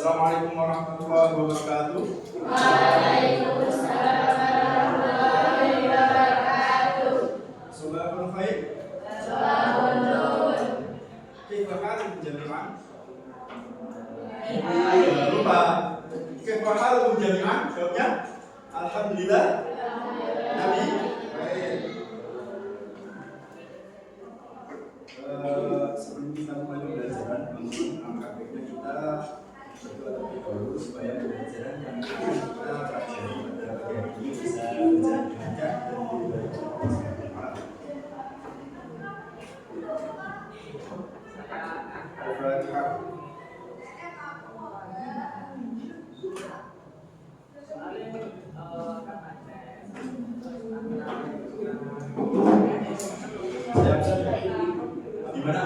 Assalamualaikum warahmatullahi wabarakatuh. Waalaikumsalam warahmatullahi wabarakatuh. Saudara khair. Shalom. Kaifa halukum jami'an? Lupa. Kaifa halukum jami'an? Jawabnya alhamdulillah. Nabi. Baik. Sebelum kita mulai pembelajaran, angka baiknya kita berdoa terlebih dahulu supaya pembelajaran yang akan kita pelajari pada pagi hari ini bisa berjalan dengan lancar dan diberi bermanfaat. Al-Fatihah. Di mana?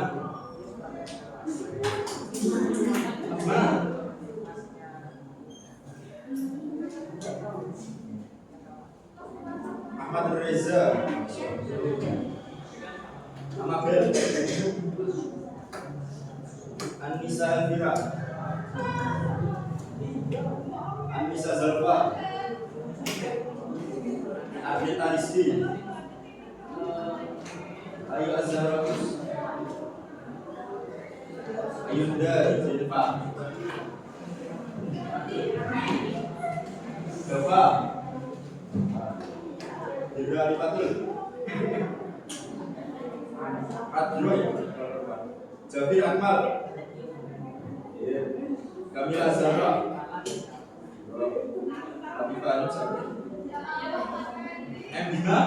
Ahmad Reza, Amabel, Anissa Elvira, Anissa Zalfa, Abid Aristi, Ayu Azharus, Ayunda Zilfa, Dava, Dira Alifatul, Adroy, Jafir Akmal, Kamila Zahra, Habibah Nusar, M. Dina,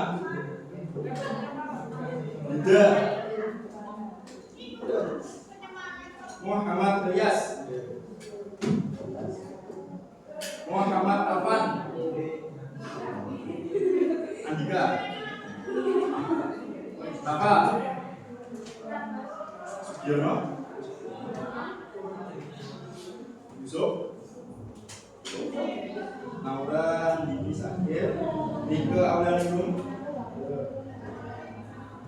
Huda, Muhammad Rias, Muhammad Afan, Andika, Taka, Sugiono, Yusuf, Naura Dini Sakir, Nike Aulianum,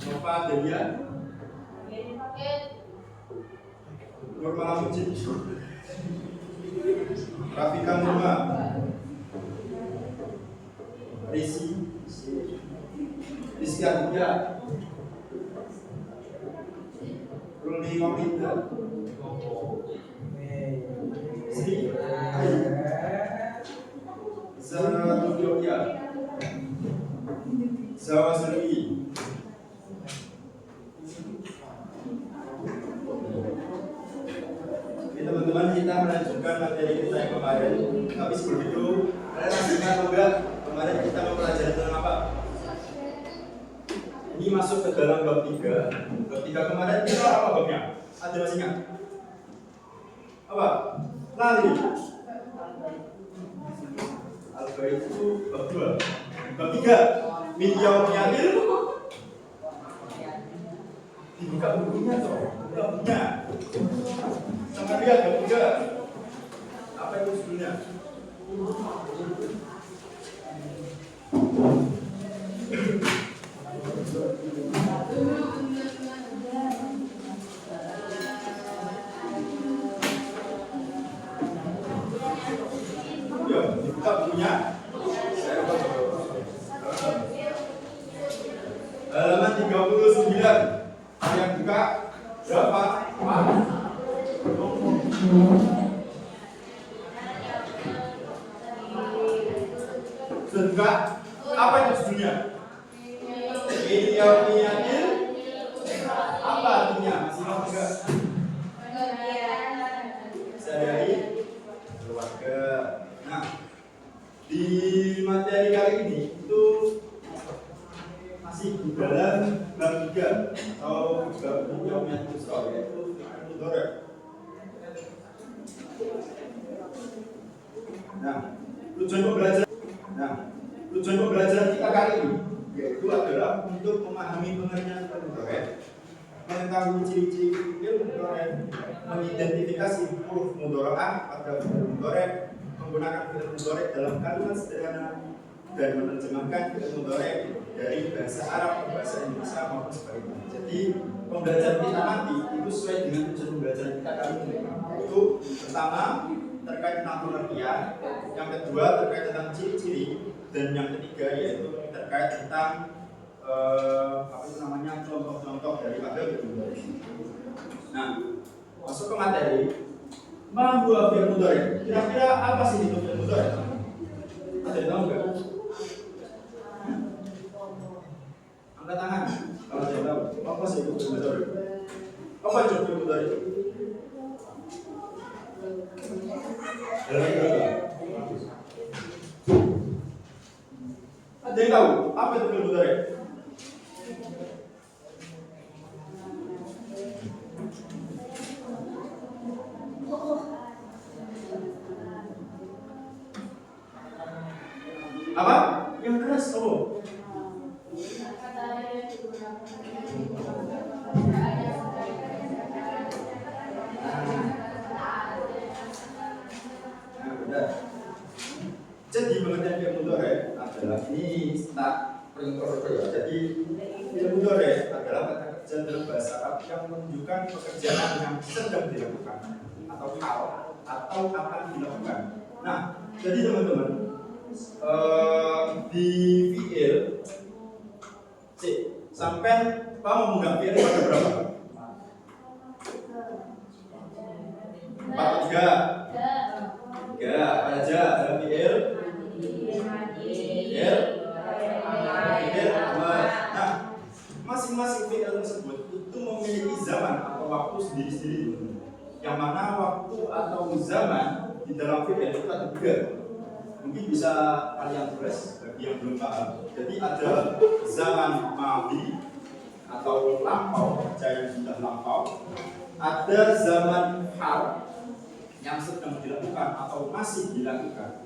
Nova Delia, Nur Malamucin, Rafika Nurma, Rizky Aditya, Ruli Maminda, Sri Zara Tudioya, Zawa Serwi, teman-teman, kita melanjutkan materi kita yang kemarin. Tapi sebelum itu, kalian masih ingat enggak kemarin kita mempelajari tentang apa? Ini masuk ke dalam bab 3. Bab 3 kemarin kita apa babnya? Ada masih ingat? Apa? Lali. Al-Bait itu bab 2. Bab 3. Min yaumil akhir. Dibuka bukunya toh. Bukunya. Sama lihat bab 3. Apa itu judulnya? Dibuka bukunya. Halaman 39. Yang buka berapa? Sudah apa itu judulnya? Yaumiyadil. Apa artinya? Masih mau enggak? Sadari keluarga. Nah, di materi kali ini itu masih di dalam bab 3 atau bab Yaumiyadil Usra, yaitu Mudhari'. Nah, tujuan pembelajaran kita kali ini yaitu adalah untuk memahami pengertian mudhari', mengetahui ciri-ciri fi'il mudhari', mengidentifikasi huruf mudhari'ah pada fi'il mudhari', menggunakan fi'il mudhari' dalam kalimat sederhana, dan menerjemahkan fi'il mudhari' dari bahasa Arab ke bahasa Indonesia maupun sebaliknya. Jadi pembelajaran kita nanti itu sesuai dengan tujuan pembelajaran kita kali ini. Itu pertama terkait tentang pengertian, yang kedua terkait tentang ciri-ciri, dan yang ketiga yaitu terkait tentang apa itu namanya contoh-contoh daripada fi'il mudhari. Nah, masuk ke materi. Ma huwa fi'il mudhari? Kira-kira apa sih itu fi'il mudhari? Ada yang tahu nggak? Angkat tangan kalau ada yang tahu. Apa sih itu fi'il mudhari? Apa itu fi'il mudhari? Ada yang tahu apa itu fi'il mudhari? Apa? Yang keras oh. Jadi pengertian fi'il mudhari adalah ini tak ringkos ya. Jadi fi'il mudhari adalah kata kerja dalam bahasa Arab yang menunjukkan pekerjaan yang sedang dilakukan atau hal atau akan dilakukan. Nah, jadi teman-teman di fi'il sampai kamu menganggap fi'il pada berapa? 4, 3 apa aja dalam fi'il? Nah, masing-masing fi'il tersebut itu memiliki zaman atau waktu sendiri-sendiri. Yang mana waktu atau zaman di dalam fi'il itu ada 3. Mungkin bisa kalian tulis bagi yang belum paham. Jadi ada zaman madhi atau lampau, kerja yang sudah lampau. Ada zaman hal yang sedang dilakukan atau masih dilakukan.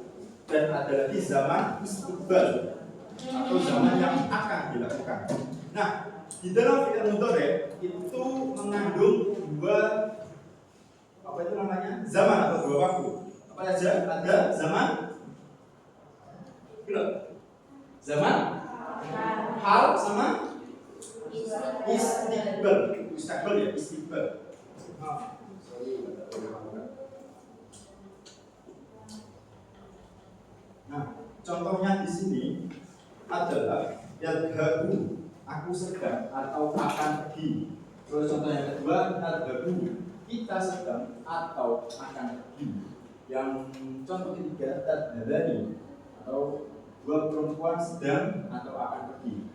Dan ada lagi zaman istiqbal atau zaman yang akan dilakukan. Nah, di dalam fi'il mudhari itu mengandung 2 apa itu namanya? Zaman atau 2 waktu. Apa saja? Ada zaman zaman hal sama istiqbal. Istiqbal ya, istiqbal. Nah, contohnya di sini adalah yadhabu, aku sedang atau akan pergi. Terus contoh yang kedua yadhabu, kita sedang atau akan pergi. Yang contoh ketiga tadharani atau 2 perempuan sedang atau akan pergi.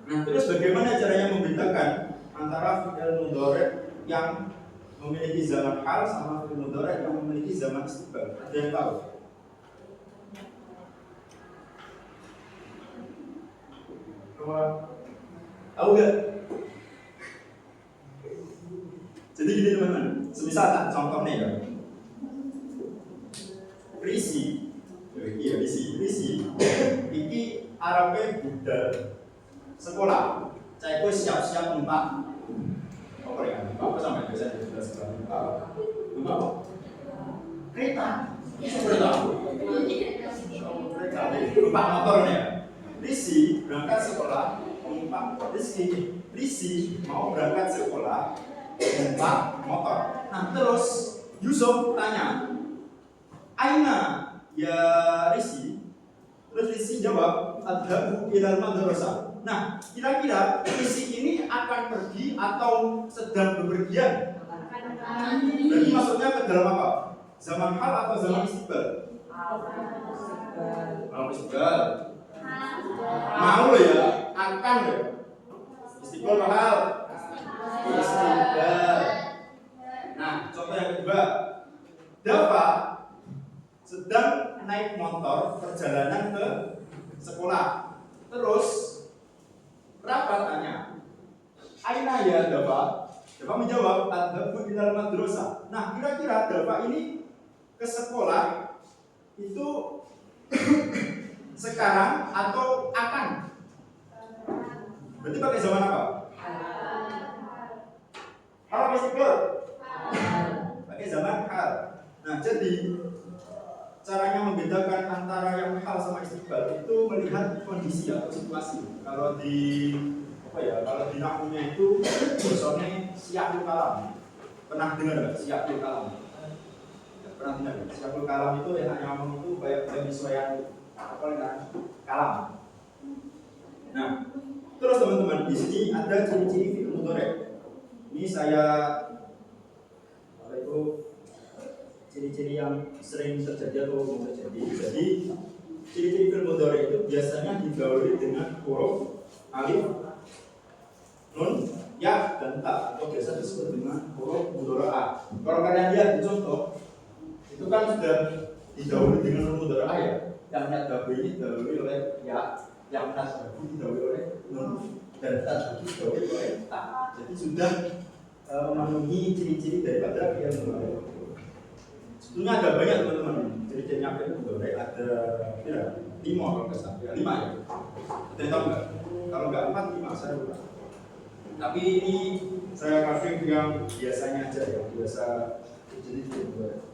Nah, terus bagaimana caranya membedakan antara fi'il mudhari yang memiliki zaman hal sama fi'il mudhari yang memiliki zaman istiqbal? Ada yang tahu? Tahu nggak? Jadi gini teman-teman, semisal tak contohnya ya, risi, iki Arabe budal sekolah, saya itu siap-siap numpak. Apa ya? Apa sampai biasa di sekolah numpak? Numpak apa? Kereta. Kereta. Numpak motornya. Risi berangkat sekolah numpak Risi mau berangkat sekolah numpak motor. Nah terus Yusuf tanya, Aina ya Risi. Terus Risi jawab, adhabu ilal madrasah. Nah kira-kira Risi ini akan pergi atau sedang bepergian? Berarti masuknya ke dalam apa? Zaman hal atau zaman istiqbal? Zaman istiqbal. Mau ya, akan ya. Istiqbal mahal. Istiqbal. Nah, contoh yang kedua, Dafa sedang naik motor perjalanan ke sekolah. Terus Rafa tanya, Aina ya Dafa? Dafa menjawab, adhabu ilal madrasah. Nah, kira-kira Dafa ini ke sekolah itu sekarang atau akan? Berarti pakai zaman apa? Hal apa istiqbal? Pakai zaman hal. Nah, jadi caranya membedakan antara yang hal sama istiqbal itu melihat kondisi atau situasi. Kalau di apa ya? Kalau di nahunya itu biasanya siapul kalam. Pernah dengar nggak siapul kalam? pernah dengar? Syakul kalam itu yang ngomong itu kayak penyesuaian apa kan? Kalam. Nah, terus teman-teman di sini ada ciri-ciri fi'il mudhari'. Ini saya apa itu ciri-ciri yang sering terjadi atau mau terjadi. Jadi ciri-ciri fi'il mudhari' itu biasanya didahului dengan huruf alif, nun, ya, dan ta, atau biasa disebut dengan huruf mudhara'ah. Kalau kalian lihat di contoh, itu kan sudah didahului dengan huruf mudhara'ah ya. Yang nadab ini didahului oleh ya, yang nasab didahului oleh nun, dan ta didahului oleh ta. Jadi sudah memenuhi ciri-ciri daripada fi'il mudhari'. Sebetulnya ada banyak teman-teman ciri-cirinya fi'il mudhari', ada ya, 5 kalau nggak salah, 5 ya. Ada tahu nggak? Kalau nggak 4, 5 saya lupa. Tapi ini saya kasih yang biasanya aja ya, biasa jadi fi'il mudhari'.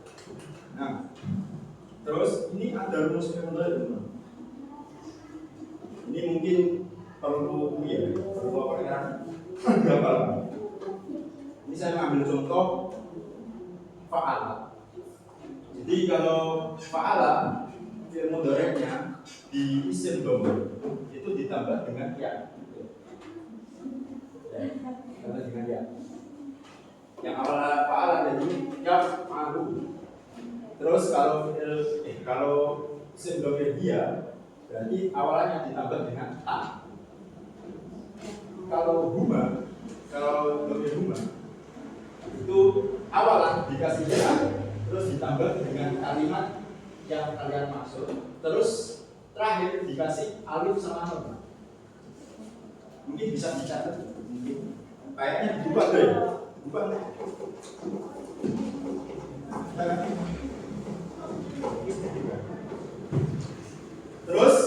Nah, terus ini ada rumus fi'il mudhari' teman. Ini mungkin perlu ya, perlu apa kan? Berapa? Ini saya ambil contoh fa'ala. Jadi kalau fa'ala fi'il mudhari'nya di isim dhamir itu ditambah dengan ya. Ditambah dengan ya. Yang awalnya fa'ala jadi yaf'alu. Terus kalau isim dhamir dia berarti awalnya ditambah dengan ta. Kalau dhamir huma itu awalan dikasih ya, terus ditambah dengan kalimat yang kalian maksud, terus terakhir dikasih alif sama nun. Mungkin bisa dicatat, mungkin kayaknya dibuka deh, dibuka nih. Terus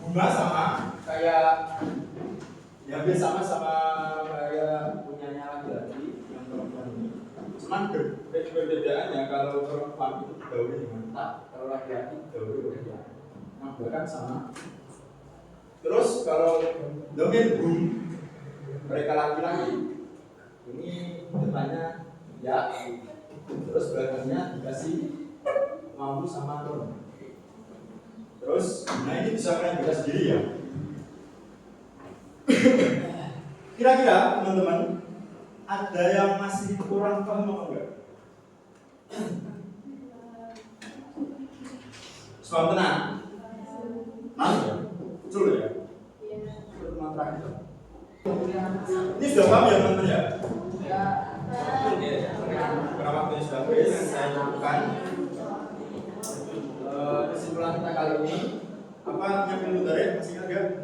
huma sama kayak ya hampir sama kayak punyanya laki-laki yang perempuan ini. Cuman perbedaannya kalau perempuan itu didahului dengan ta, kalau laki-laki didahului oleh ya. Nah, bahkan sama. Terus kalau dhamir hum, mereka laki-laki ini depannya ya, terus belakangnya dikasih mampu sama nun. Terus, nah ini bisa kalian baca sendiri ya. Kira-kira teman-teman ada yang masih kurang paham apa enggak? Soal tenang. Masih ya? Betul ya? Itu mantra itu. Ini sudah paham ya teman-teman ya? Karena waktunya sudah habis, saya lakukan kesimpulan kita kali ini. Apa artinya fi'il mudhari'? Masih ingat enggak?